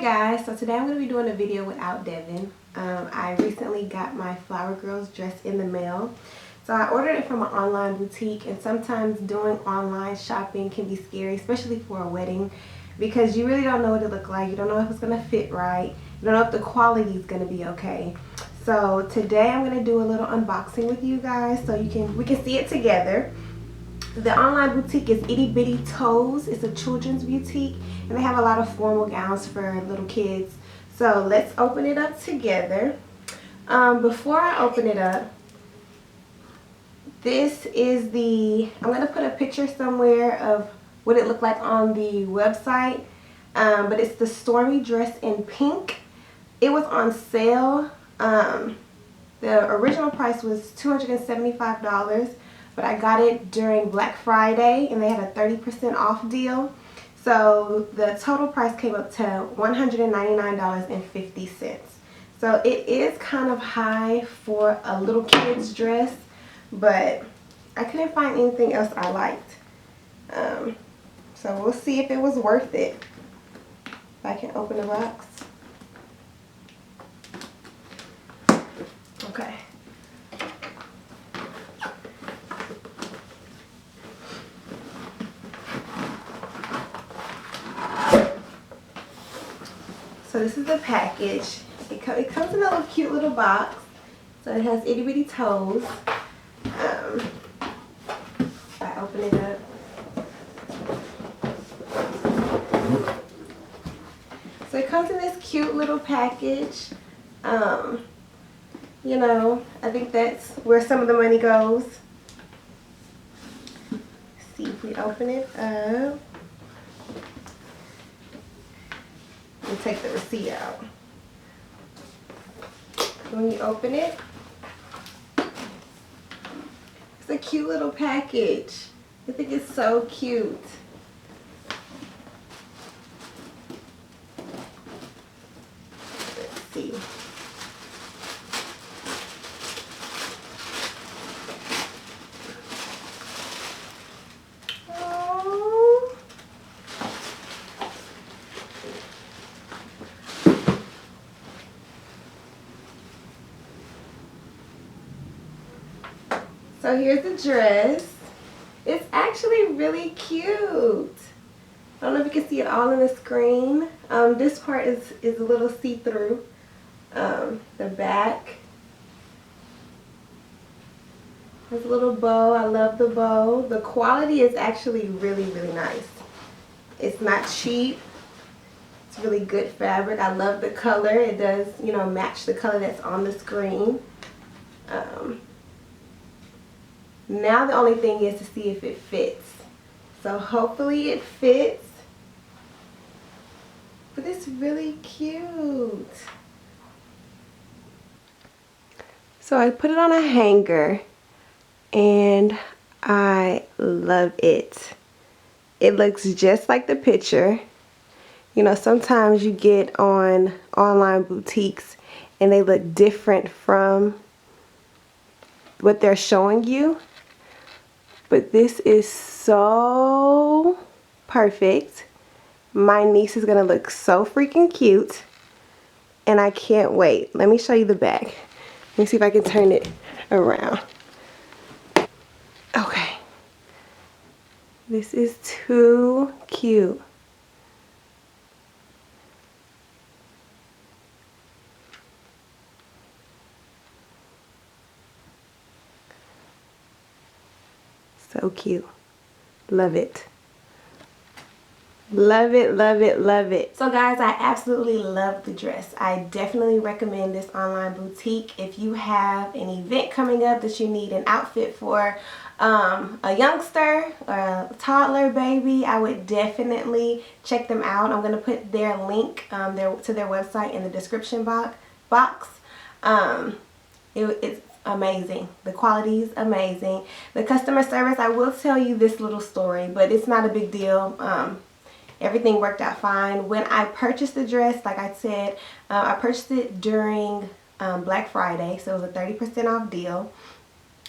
guys, so today I'm going to be doing a video without Devin. I recently got my Flower Girls dress in the mail. So I ordered it from an online boutique, and sometimes doing online shopping can be scary, especially for a wedding, because you really don't know what it looks like. You don't know if it's going to fit right. You don't know if the quality is going to be okay. So today I'm going to do a little unboxing with you guys so we can see it together. The online boutique is Itty Bitty Toes. It's a children's boutique, and they have a lot of formal gowns for little kids. So let's open it up together. Before I open it up, this is I'm going to put a picture somewhere of what it looked like on the website, but it's the Stormy dress in pink. It was on sale. The original price was $275. But I got it during Black Friday, and they had a 30% off deal. So the total price came up to $199.50. So it is kind of high for a little kid's dress, but I couldn't find anything else I liked. So we'll see if it was worth it. If I can open the box. Okay. So this is the package. It comes in a little cute little box. So it has itty bitty toes. If I open it up. So it comes in this cute little package. You know, I think that's where some of the money goes. Let's see if we open it up. And take the receipt out. When you open it, it's a cute little package. I think it's so cute. Let's see. So here's the dress. It's actually really cute. I don't know if you can see it all on the screen. This part is a little see-through. The back has a little bow. I love the bow. The quality is actually really, really nice. It's not cheap. It's really good fabric. I love the color. It does, you know, match the color that's on the screen. Now the only thing is to see if it fits. So hopefully it fits. But it's really cute. So I put it on a hanger, and I love it. It looks just like the picture. You know, sometimes you get on online boutiques and they look different from what they're showing you. But this is so perfect. My niece is going to look so freaking cute. And I can't wait. Let me show you the back. Let me see if I can turn it around. Okay. This is too cute. So cute. Love it. Love it, love it, love it. So guys, I absolutely love the dress. I definitely recommend this online boutique. If you have an event coming up that you need an outfit for, a youngster or a toddler baby, I would definitely check them out. I'm going to put their link to their website in the description box. It's amazing. The quality is amazing. The customer service, I will tell you this little story, but it's not a big deal. Everything worked out fine. When I purchased the dress, like I said, I purchased it during Black Friday, so it was a 30% off deal.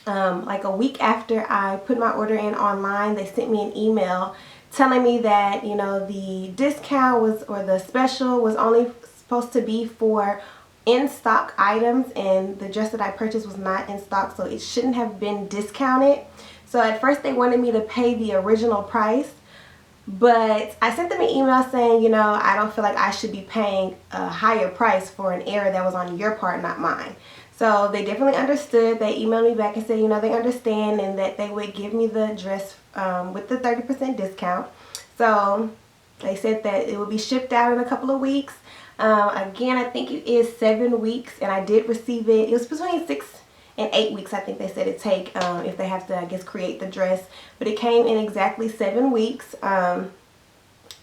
Like a week after I put my order in online, they sent me an email telling me that, you know, the discount was, or the special was only supposed to be for in-stock items, and the dress that I purchased was not in stock, so it shouldn't have been discounted. So at first they wanted me to pay the original price, but I sent them an email saying, you know, I don't feel like I should be paying a higher price for an error that was on your part, not mine. So they definitely understood. They emailed me back and said, you know, they understand and that they would give me the dress with the 30% discount. So they said that it would be shipped out in a couple of weeks. Again, I think it is 7 weeks, and I did receive it. It was between 6 and 8 weeks, I think they said it take if they have to, I guess, create the dress. But it came in exactly 7 weeks.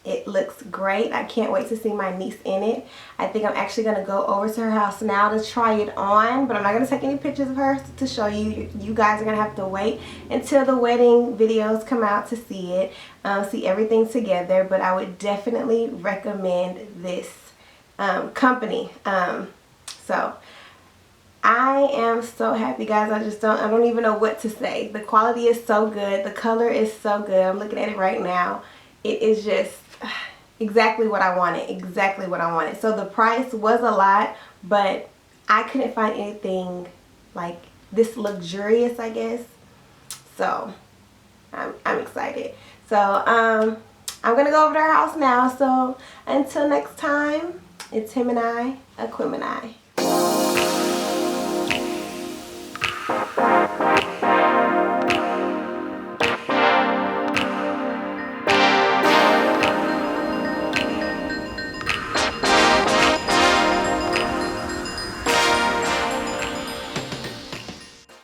It looks great. I can't wait to see my niece in it. I think I'm actually going to go over to her house now to try it on, but I'm not going to take any pictures of her to show you. You guys are going to have to wait until the wedding videos come out to see it, see everything together. But I would definitely recommend this company. So I am so happy, guys. I don't even know what to say. The quality is so good. The color is so good. I'm looking at it right now. It is just exactly what I wanted. Exactly what I wanted. So the price was a lot, but I couldn't find anything like this luxurious, I guess. So I'm excited. So I'm gonna go over to her house now. So until next time, it's him and I, Aquim and I.